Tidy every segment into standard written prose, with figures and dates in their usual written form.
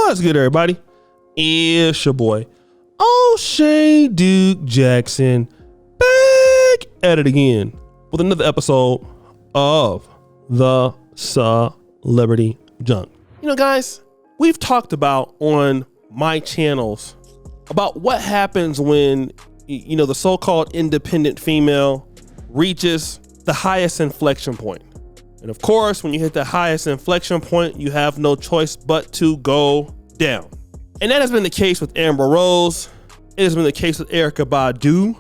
What's good, everybody? It's your boy, O'Shea Duke Jackson, back at it again with another episode of the Celebrity Junk. You know, guys, we've talked about on my channels about what happens when, you know, the so-called independent female reaches the highest inflection point. And of course, when you hit the highest inflection point, you have no choice but to go down. And that has been the case with Amber Rose. It has been the case with Erykah Badu.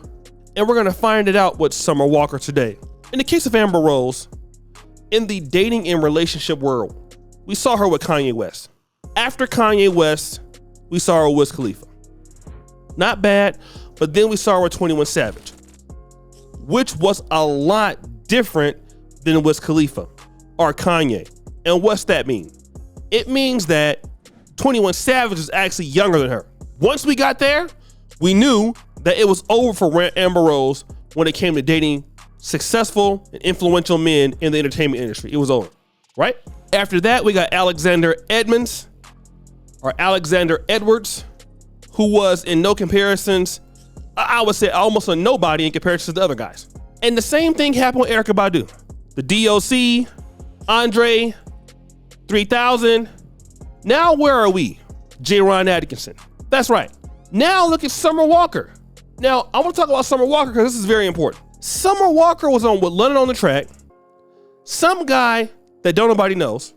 And we're gonna find it out with Summer Walker today. In the case of Amber Rose, in the dating and relationship world, we saw her with Kanye West. After Kanye West, we saw her with Wiz Khalifa. Not bad, but then we saw her with 21 Savage, which was a lot different than Wiz Khalifa or Kanye. And what's that mean? It means that 21 Savage is actually younger than her. Once we got there, we knew that it was over for Amber Rose when it came to dating successful and influential men in the entertainment industry. It was over, right? After that, we got Alexander Edwards, who was in no comparisons, I would say almost a nobody in comparison to the other guys. And the same thing happened with Erykah Badu. The DOC, Andre 3000. Now where are we? J. Ron Atkinson. That's right. Now look at Summer Walker. Now I want to talk about Summer Walker because this is very important. Summer Walker was on with London on the Track. Some guy that don't nobody knows.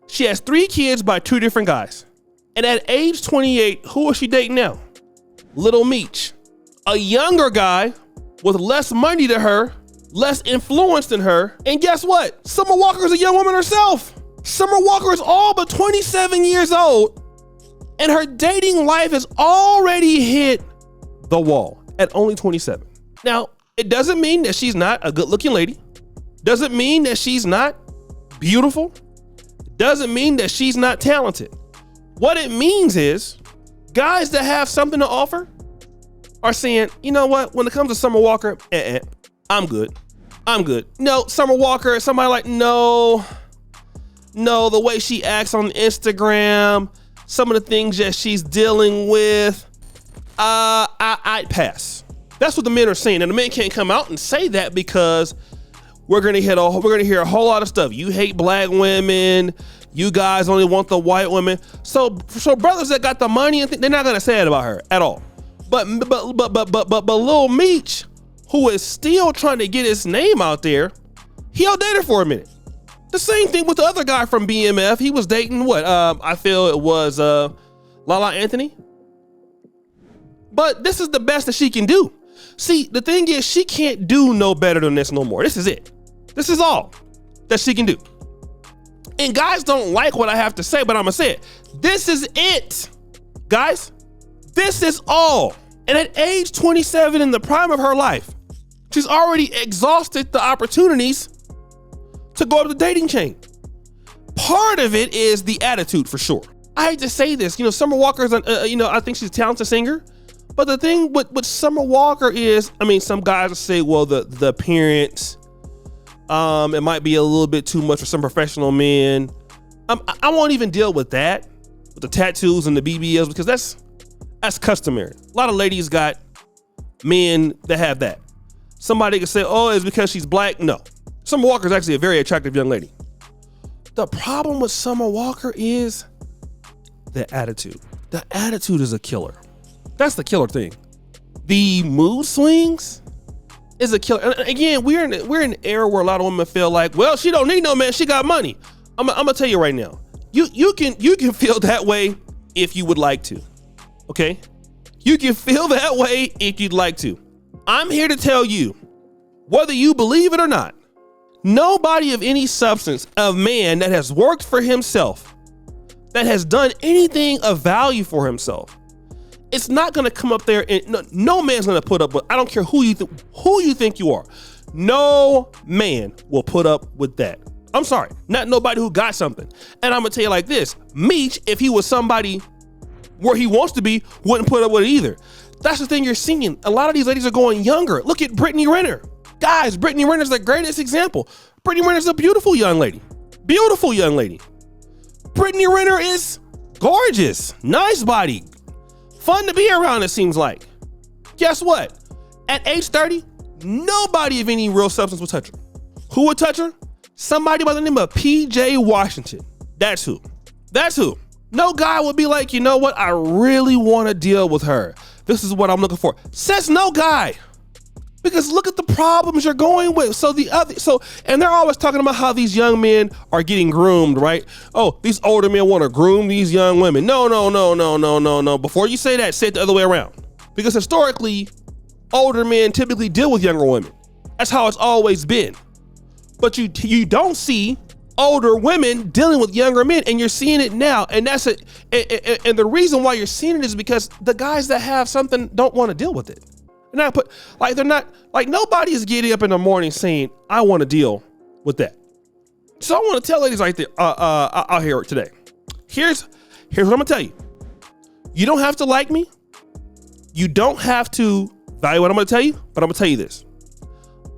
She has 3 kids by 2 different guys. And at age 28, who is she dating now? Little Meech. A younger guy with less money than her, less influence than her. And guess what? Summer Walker is a young woman herself. Summer Walker is all but 27 years old, and her dating life has already hit the wall at only 27. Now, it doesn't mean that she's not a good-looking lady. Doesn't mean that she's not beautiful. Doesn't mean that she's not talented. What it means is guys that have something to offer are saying, you know what, when it comes to Summer Walker, I'm good. No, Summer Walker, somebody like, no, the way she acts on Instagram, some of the things that she's dealing with, I'd pass. That's what the men are saying. And the men can't come out and say that because we're gonna hear a whole lot of stuff. You hate black women. You guys only want the white women. So brothers that got the money, and they're not gonna say it about her at all. But Lil Meech, who is still trying to get his name out there, he'll date her for a minute. The same thing with the other guy from BMF. He was dating what? I feel it was Lala Anthony. But this is the best that she can do. See, the thing is, she can't do no better than this no more. This is it. This is all that she can do. And guys don't like what I have to say, but I'm gonna say it. This is it, guys. This is all. And at age 27, in the prime of her life, she's already exhausted the opportunities to go up the dating chain. Part of it is the attitude, for sure. I hate to say this, you know, Summer Walker is, I think she's a talented singer. But the thing with Summer Walker is, I mean, some guys will say, well, the appearance, it might be a little bit too much for some professional men. I won't even deal with that, with the tattoos and the BBLs, because that's customary. A lot of ladies got men that have that. Somebody could say, oh, it's because she's black. No. Summer Walker is actually a very attractive young lady. The problem with Summer Walker is the attitude. The attitude is a killer. That's the killer thing. The mood swings is a killer. And again, we're in an era where a lot of women feel like, well, she don't need no man. She got money. I'm gonna tell you right now. You can feel that way if you would like to. Okay? You can feel that way if you'd like to. I'm here to tell you, whether you believe it or not, nobody of any substance, a man that has worked for himself, that has done anything of value for himself, it's not gonna come up there and no man's gonna put up with, I don't care who you think you are. No man will put up with that. I'm sorry, not nobody who got something. And I'm gonna tell you like this, Meech, if he was somebody where he wants to be, wouldn't put up with it either. That's the thing you're seeing. A lot of these ladies are going younger. Look at Brittany Renner. Guys, Brittany Renner is the greatest example. Brittany Renner is a beautiful young lady. Beautiful young lady. Brittany Renner is gorgeous, nice body, fun to be around, it seems like. Guess what? At age 30, nobody of any real substance would touch her. Who would touch her? Somebody by the name of PJ Washington. That's who. That's who. No guy would be like, you know what? I really want to deal with her. This is what I'm looking for. Says no guy. Because look at the problems you're going with. And they're always talking about how these young men are getting groomed, right? Oh, these older men want to groom these young women. No. Before you say that, say it the other way around. Because historically, older men typically deal with younger women. That's how it's always been. But you don't see older women dealing with younger men, and you're seeing it now. And that's it. And the reason why you're seeing it is because the guys that have something don't want to deal with it. Nobody is getting up in the morning saying, I want to deal with that. So I want to tell ladies right there, out here today. Here's what I'm gonna tell you. You don't have to like me. You don't have to value what I'm gonna tell you, but I'm gonna tell you this.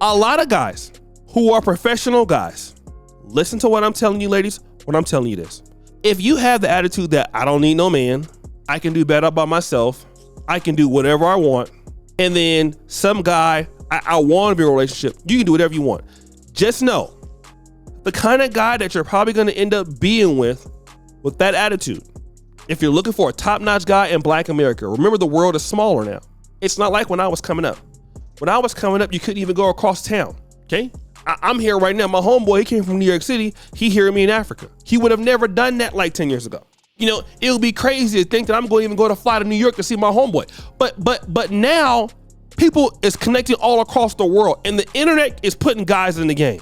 A lot of guys who are professional guys, listen to what I'm telling you, ladies, when I'm telling you this. If you have the attitude that I don't need no man, I can do better by myself, I can do whatever I want, and then some guy, I want to be in a relationship, you can do whatever you want. Just know, the kind of guy that you're probably going to end up being with that attitude, if you're looking for a top-notch guy in Black America, remember the world is smaller now. It's not like when I was coming up. When I was coming up, you couldn't even go across town, okay? I'm here right now. My homeboy, he came from New York City. He hear me in Africa. He would have never done that like 10 years ago. You know, it would be crazy to think that I'm going to even go to fly to New York to see my homeboy. But now people is connecting all across the world, and the internet is putting guys in the game.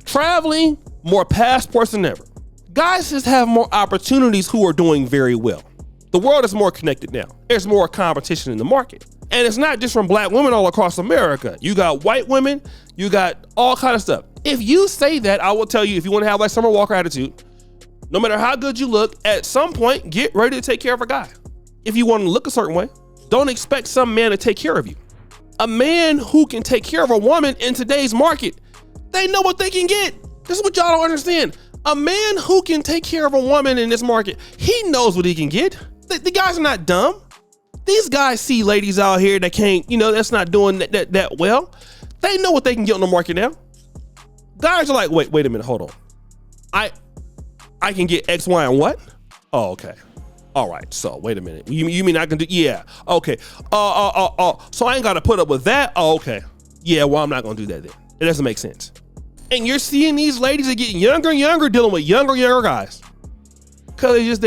Traveling, more passports than ever. Guys just have more opportunities who are doing very well. The world is more connected now. There's more competition in the market. And it's not just from Black women all across America. You got white women, you got all kind of stuff. If you say that, I will tell you, if you want to have like Summer Walker attitude, no matter how good you look, at some point, get ready to take care of a guy. If you want to look a certain way, don't expect some man to take care of you. A man who can take care of a woman in today's market, they know what they can get. This is what y'all don't understand. A man who can take care of a woman in this market, he knows what he can get. The guys are not dumb. These guys see ladies out here that can't, that's not doing that well. They know what they can get on the market now. Guys are like, wait a minute, hold on. I can get X, Y, and what? Oh, okay. All right, so wait a minute. You mean I can do, yeah, okay. So I ain't gotta put up with that? Oh, okay. Yeah, well, I'm not gonna do that then. It doesn't make sense. And you're seeing these ladies are getting younger and younger, dealing with younger guys. Cause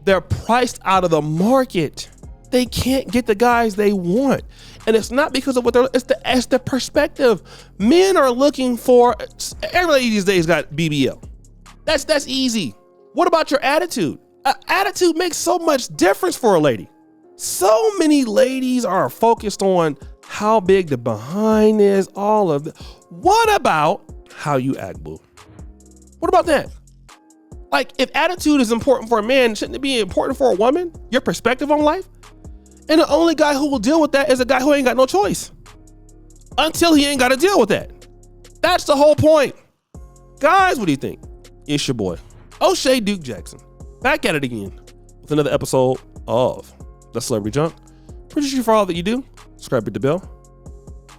they're priced out of the market. They can't get the guys they want. And it's not because of it's the perspective. Men are looking for, every lady these days got BBL. That's easy. What about your attitude? Attitude makes so much difference for a lady. So many ladies are focused on how big the behind is, all of it. What about how you act, boo? What about that? Like, if attitude is important for a man, shouldn't it be important for a woman? Your perspective on life? And the only guy who will deal with that is a guy who ain't got no choice. Until he ain't got to deal with that. That's the whole point. Guys, what do you think? It's your boy, O'Shea Duke Jackson. Back at it again with another episode of The Celebrity Junk. Appreciate you for all that you do. Subscribe, hit the bell.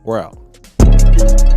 We're out.